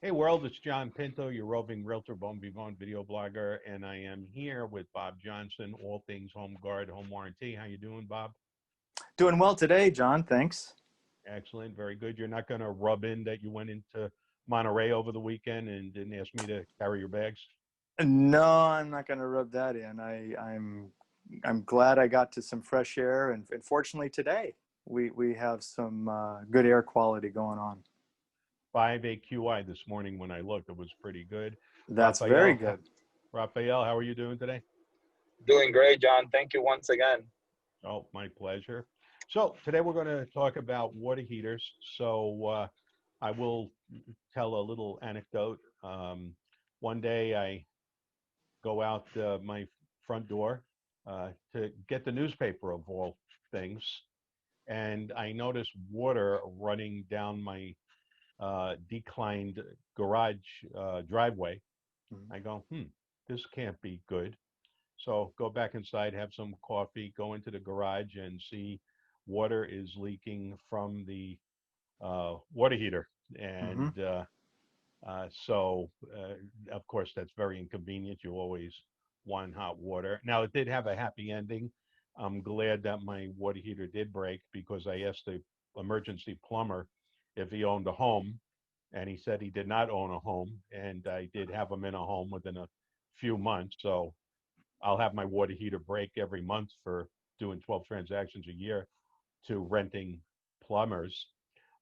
Hey world, it's John Pinto, your roving realtor, Bon Vivant video blogger, and I am here with Bob Johnson, all things home guard, home warranty. How you doing, Bob? Doing well today, John. Thanks. Excellent, very good. You're not going to rub in that you went into Monterey over the weekend and didn't ask me to carry your bags? No, I'm not going to rub that in. I'm glad I got to some fresh air, and fortunately today we have some good air quality going on. 5 AQI this morning when I looked, it was pretty good. That's very Raphael, good. Raphael, how are you doing today? Doing great, John. Thank you once again. Oh, my pleasure. So today we're going to talk about water heaters. So I will tell a little anecdote. One day I go out my front door to get the newspaper of all things, and I notice water running down my declined garage driveway. Mhm. I go, this can't be good. So go back inside, have some coffee, go into the garage, and see water is leaking from the water heater. Mhm. And of course, that's very inconvenient. You always want hot water. Now, it did have a happy ending. I'm glad that my water heater did break because I asked the emergency plumber if he owned a home, and he said he did not own a home. And I did have him in a home within a few months. So I'll have my water heater break every month for doing 12 transactions a year to renting plumbers.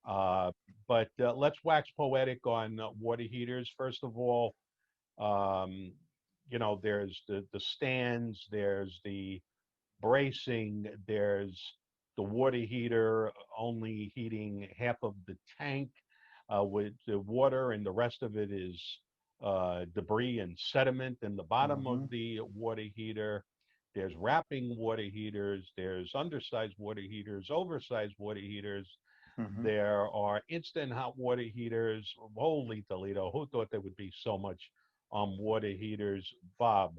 Uh, but let's wax poetic on water heaters. First of all, um, there's the stands, there's the bracing, there's the water heater only heating half of the tank with the water, and the rest of it is debris and sediment in the bottom of Mhm. the water heater. There's wrapping water heaters, there's undersized water heaters, oversized water heaters. Mhm. There are instant hot water heaters. Holy Toledo, who thought there would be so much water heaters? Bob,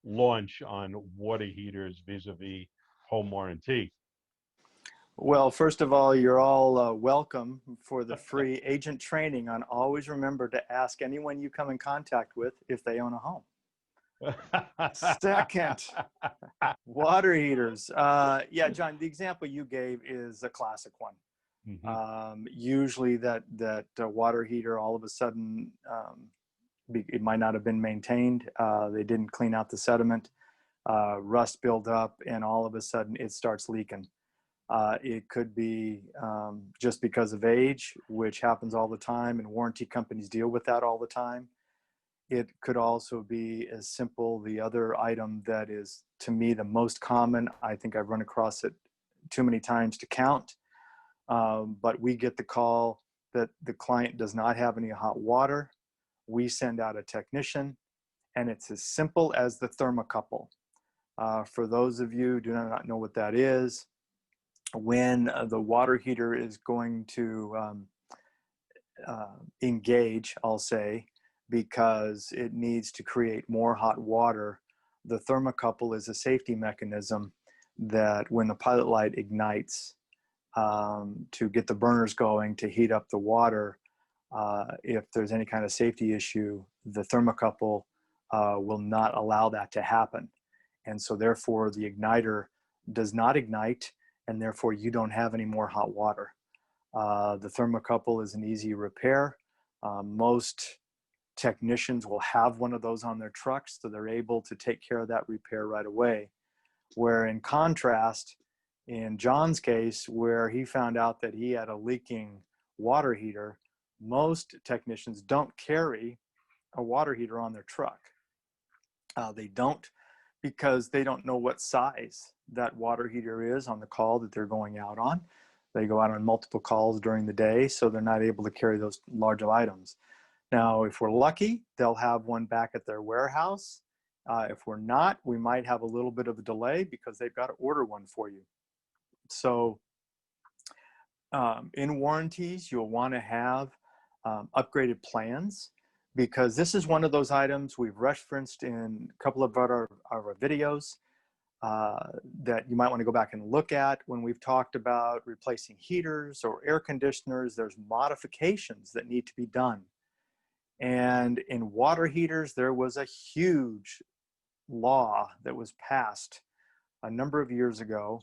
launch on water heaters vis-a-vis home warranty. Well, first of all, you're all welcome for the free agent training on always remember to ask anyone you come in contact with if they own a home. Second, water heaters. Yeah, John, the example you gave is a classic one. Mhm. Usually that water heater all of a sudden it might not have been maintained. They didn't clean out the sediment, rust build up, and all of a sudden it starts leaking. It could be just because of age, which happens all the time, and warranty companies deal with that all the time. It could also be as simple. The other item that is, to me, the most common, I think I've run across it too many times to count, but we get the call that the client does not have any hot water. We send out a technician, and it's as simple as the thermocouple. For those of you who do not know what that is, when the water heater is going to engage, I'll say, because it needs to create more hot water, the thermocouple is a safety mechanism that when the pilot light ignites to get the burners going to heat up the water, if there's any kind of safety issue, the thermocouple will not allow that to happen. And so therefore the igniter does not ignite, and therefore you don't have any more hot water. The thermocouple is an easy repair. Most technicians will have one of those on their trucks, so they're able to take care of that repair right away. Where in contrast, in John's case, where he found out that he had a leaking water heater, most technicians don't carry a water heater on their truck. They don't, because they don't know what size that water heater is on the call that they're going out on. They go out on multiple calls during the day, so they're not able to carry those large of items. Now, if we're lucky, they'll have one back at their warehouse. If we're not, we might have a little bit of a delay because they've got to order one for you. So in warranties, you'll want to have upgraded plans, because this is one of those items we've referenced in a couple of our videos that you might want to go back and look at when we've talked about replacing heaters or air conditioners. There's modifications that need to be done. And in water heaters, there was a huge law that was passed a number of years ago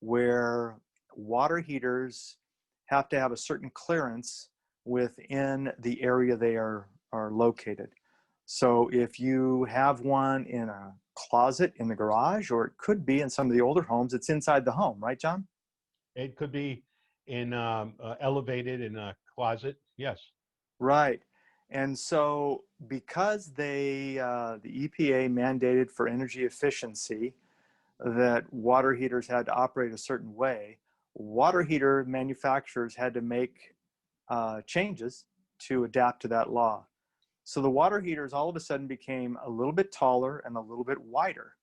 where water heaters have to have a certain clearance within the area they are located. So if you have one in a closet in the garage, or it could be in some of the older homes, it's inside the home, right, John? It could be in elevated in a closet. Yes. Right. And so because the EPA mandated for energy efficiency that water heaters had to operate a certain way, water heater manufacturers had to make changes to adapt to that law. So the water heaters all of a sudden became a little bit taller and a little bit wider.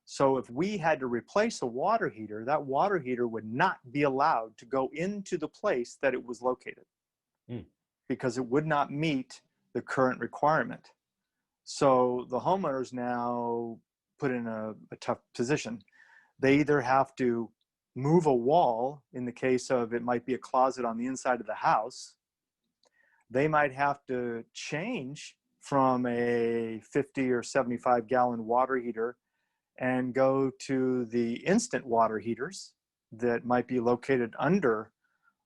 So if we had to replace a water heater, that water heater would not be allowed to go into the place that it was located because it would not meet the current requirement. So the homeowners now put in a tough position. They either have to move a wall, in the case of it might be a closet on the inside of the house. They might have to change from a 50 or 75 gallon water heater and go to the instant water heaters that might be located under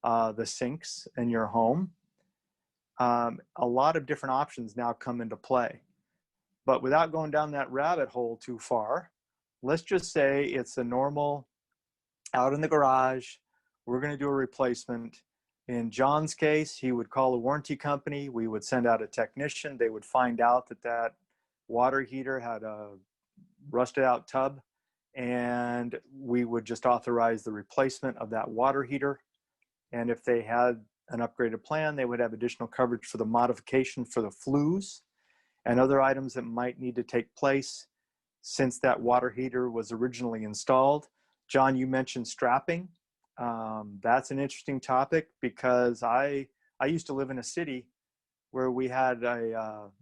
the sinks in your home. A lot of different options now come into play. But without going down that rabbit hole too far, let's just say it's a normal out in the garage. We're going to do a replacement. In John's case, he would call a warranty company. We would send out a technician. They would find out that that water heater had a rusted out tub, and we would just authorize the replacement of that water heater. And if they had an upgraded plan, they would have additional coverage for the modification for the flues and other items that might need to take place since that water heater was originally installed. John, you mentioned strapping. That's an interesting topic because I used to live in a city where we had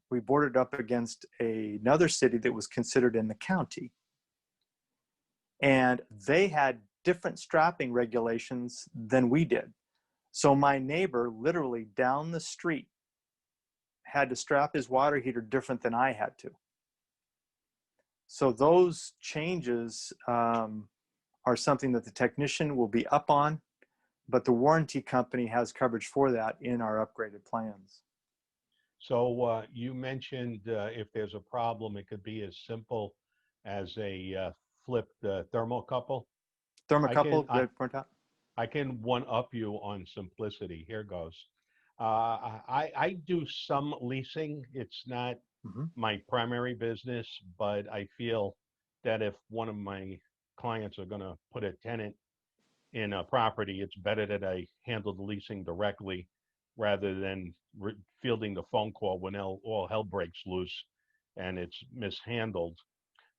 we bordered up against another city that was considered in the county. And they had different strapping regulations than we did. So my neighbor literally down the street had to strap his water heater different than I had to. So those changes are something that the technician will be up on, but the warranty company has coverage for that in our upgraded plans. So you mentioned if there's a problem, it could be as simple as a flipped thermocouple. Thermocouple, I can one up you on simplicity. Here goes. I do some leasing. It's not my primary business, but I feel that if one of my clients are going to put a tenant in a property, it's better that I handle the leasing directly rather than fielding the phone call when all hell breaks loose and it's mishandled.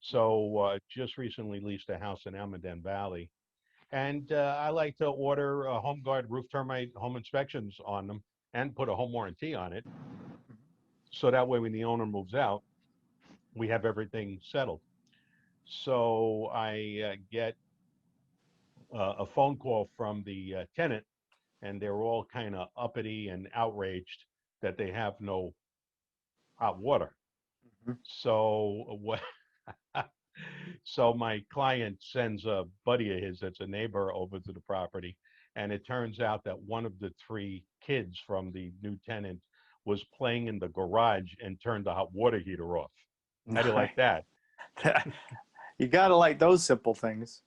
So just recently leased a house in Almaden Valley. And I like to order Home Guard roof termite home inspections on them and put a home warranty on it. So that way, when the owner moves out, we have everything settled. So I get a phone call from the tenant, and they're all kind of uppity and outraged that they have no hot water. So what? So my client sends a buddy of his that's a neighbor over to the property, and it turns out that one of the three kids from the new tenant was playing in the garage and turned the hot water heater off. How do you like that? You gotta like those simple things.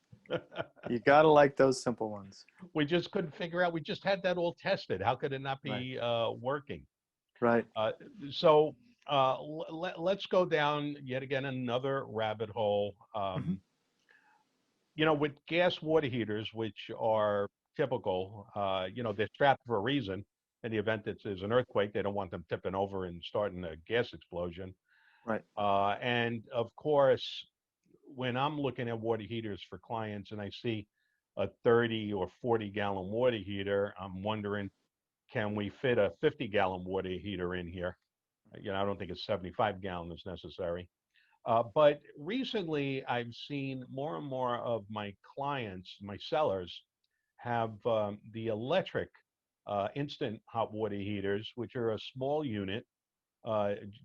You gotta like those simple ones. We just couldn't figure out. We just had that all tested. How could it not be working? Right. So let's go down yet again another rabbit hole. You know, with gas water heaters, which are typical, you know, they're strapped for a reason. In the event that there's an earthquake, they don't want them tipping over and starting a gas explosion. Right. And of course, when I'm looking at water heaters for clients and I see a 30 or 40 gallon water heater, I'm wondering, can we fit a 50 gallon water heater in here? You know, I don't think a 75 gallon is necessary. But recently, I've seen more and more of my clients, my sellers, have the electric instant hot water heaters, which are a small unit.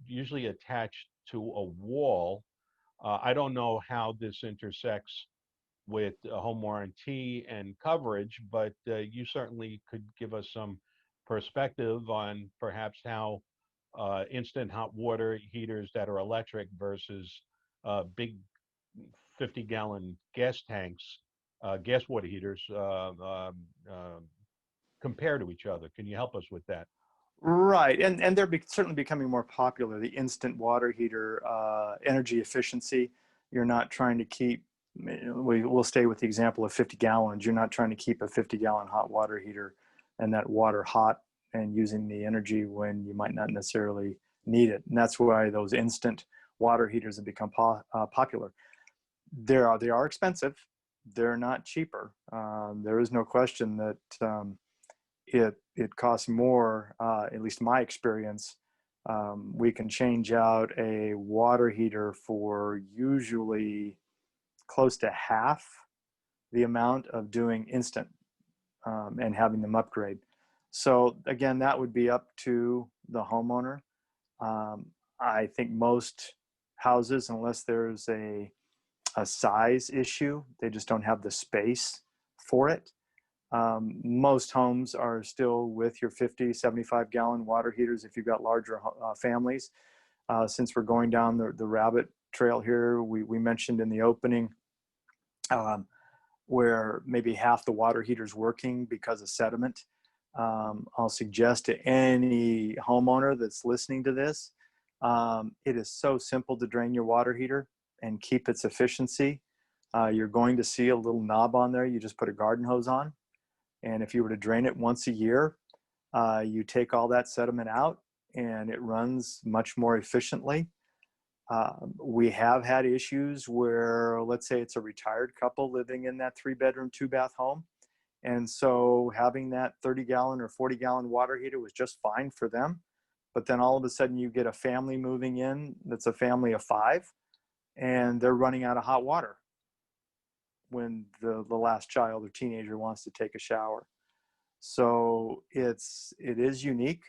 usually attached to a wall. I don't know how this intersects with home warranty and coverage, but you certainly could give us some perspective on perhaps how instant hot water heaters that are electric versus big 50-gallon gas tanks, gas water heaters, compare to each other. Can you help us with that? Right, and they're certainly becoming more popular. The instant water heater, energy efficiency. You're not trying to keep. We'll stay with the example of 50 gallons. You're not trying to keep a 50-gallon hot water heater and that water hot and using the energy when you might not necessarily need it. And that's why those instant water heaters have become popular. They are expensive. They're not cheaper. There is no question that. It costs more, at least my experience. We can change out a water heater for usually close to half the amount of doing instant and having them upgrade. So again, that would be up to the homeowner. I think most houses, unless there's a size issue, they just don't have the space for it. Most homes are still with your 50, 75 gallon water heaters if you've got larger families. Since we're going down the rabbit trail here, we mentioned in the opening where maybe half the water heater's working because of sediment. I'll suggest to any homeowner that's listening to this, it is so simple to drain your water heater and keep its efficiency. You're going to see a little knob on there. You just put a garden hose on. And if you were to drain it once a year, you take all that sediment out and it runs much more efficiently. We have had issues where, let's say it's a retired couple living in that 3-bedroom, 2-bath home. And so having that 30-gallon or 40-gallon water heater was just fine for them. But then all of a sudden you get a family moving in that's a family of 5 and they're running out of hot water when the last child or teenager wants to take a shower. So it is unique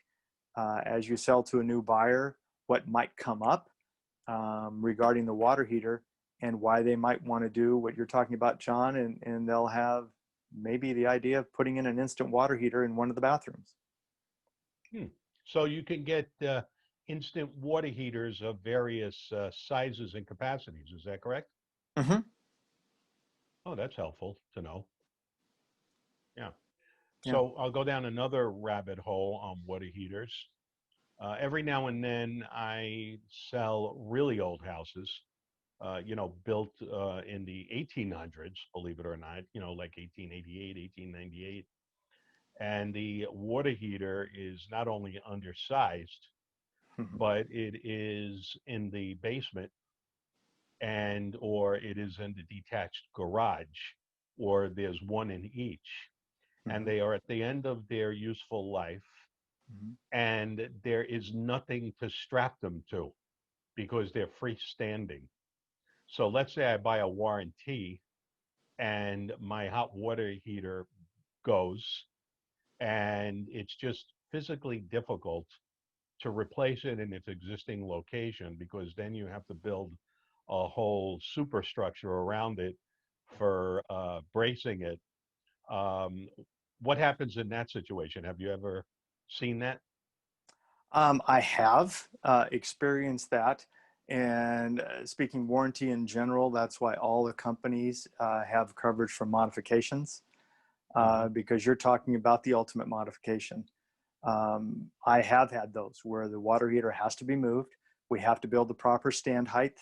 as you sell to a new buyer, what might come up regarding the water heater and why they might want to do what you're talking about, John, and they'll have maybe the idea of putting in an instant water heater in one of the bathrooms. So you can get instant water heaters of various sizes and capacities. Is that correct? Mm-hmm. Oh, that's helpful to know. Yeah. Yeah. So I'll go down another rabbit hole on water heaters. Every now and then I sell really old houses, built in the 1800s, believe it or not, like 1888, 1898. And the water heater is not only undersized, but it is in the basement or it is in the detached garage, or there's one in each. And they are at the end of their useful life, and there is nothing to strap them to because they're freestanding. So let's say I buy a warranty and my hot water heater goes, and it's just physically difficult to replace it in its existing location because then you have to build a whole superstructure around it for bracing it. What happens in that situation? Have you ever seen that? I have experienced that. And speaking warranty in general, that's why all the companies have coverage for modifications because you're talking about the ultimate modification. I have had those where the water heater has to be moved. We have to build the proper stand height.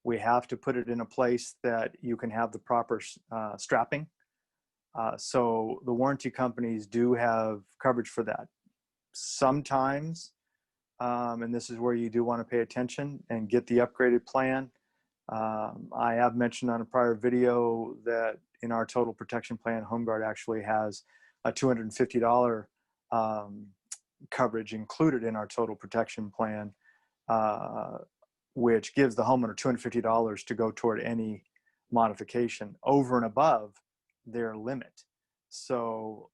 We have to put it in a place that you can have the proper strapping. So the warranty companies do have coverage for that. Sometimes, and this is where you do want to pay attention and get the upgraded plan. I have mentioned on a prior video that in our total protection plan, HomeGuard actually has a $250 coverage included in our total protection plan, which gives the homeowner $250 to go toward any modification over and above their limit. So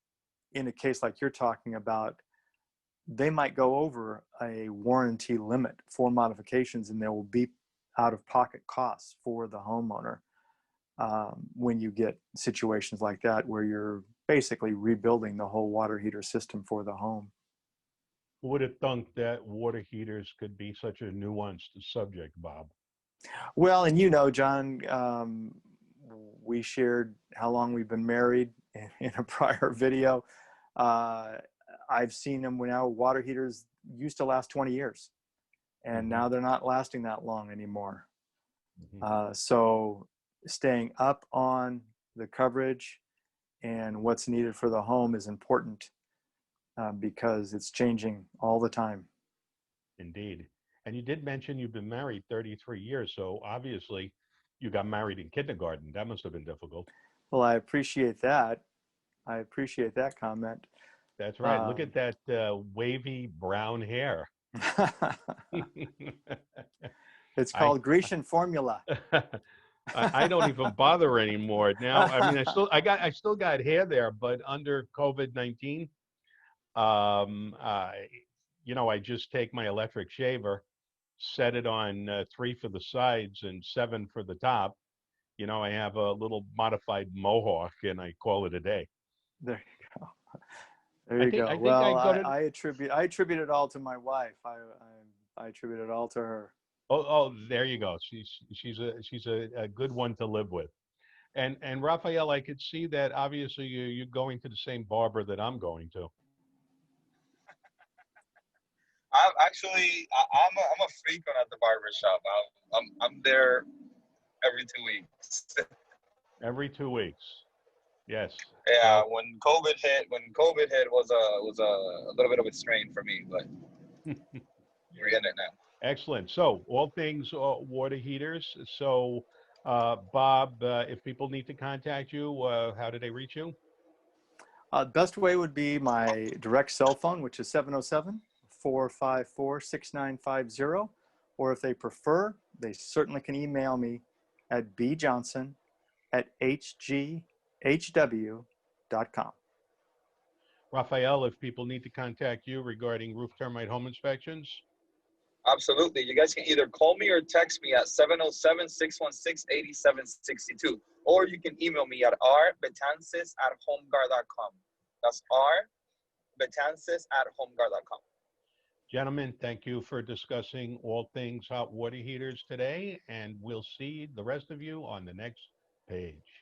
in a case like you're talking about, they might go over a warranty limit for modifications, and there will be out-of-pocket costs for the homeowner when you get situations like that where you're basically rebuilding the whole water heater system for the home. Who would have thunk that water heaters could be such a nuanced subject, Bob? Well, and John, we shared how long we've been married in a prior video. I've seen them when now water heaters used to last 20 years, and now they're not lasting that long anymore. So staying up on the coverage and what's needed for the home is important because it's changing all the time. Indeed. And you did mention you've been married 33 years, so obviously you got married in kindergarten. That must have been difficult. Well, I appreciate that. I appreciate that comment. That's right. Look at that wavy brown hair. It's called Grecian formula. I don't even bother anymore now. I mean, I still got hair there, but under COVID-19, I just take my electric shaver, set it on 3 for the sides and 7 for the top. I have a little modified mohawk, and I call it a day. There you go. There you go. Well, I attribute it all to my wife. I attribute it all to her. Oh, there you go. She's a good one to live with. And Raphael, I could see that obviously you're going to the same barber that I'm going to. I'm a frequent at the barber shop. I'm there every 2 weeks. Every 2 weeks. Yes. Yeah. When COVID hit was a little bit of a strain for me, but we're in it now. Excellent. So all things water heaters. So Bob, if people need to contact you, how do they reach you? Best way would be my direct cell phone, which is 707-454-6950. Or if they prefer, they certainly can email me at bjohnson@hghw.com. Raphael, if people need to contact you regarding roof termite home inspections? Absolutely. You guys can either call me or text me at 707-616-8762. Or you can email me at rbetances@homeguard.com. That's rbetances@homeguard.com. Gentlemen, thank you for discussing all things hot water heaters today, and we'll see the rest of you on the next page.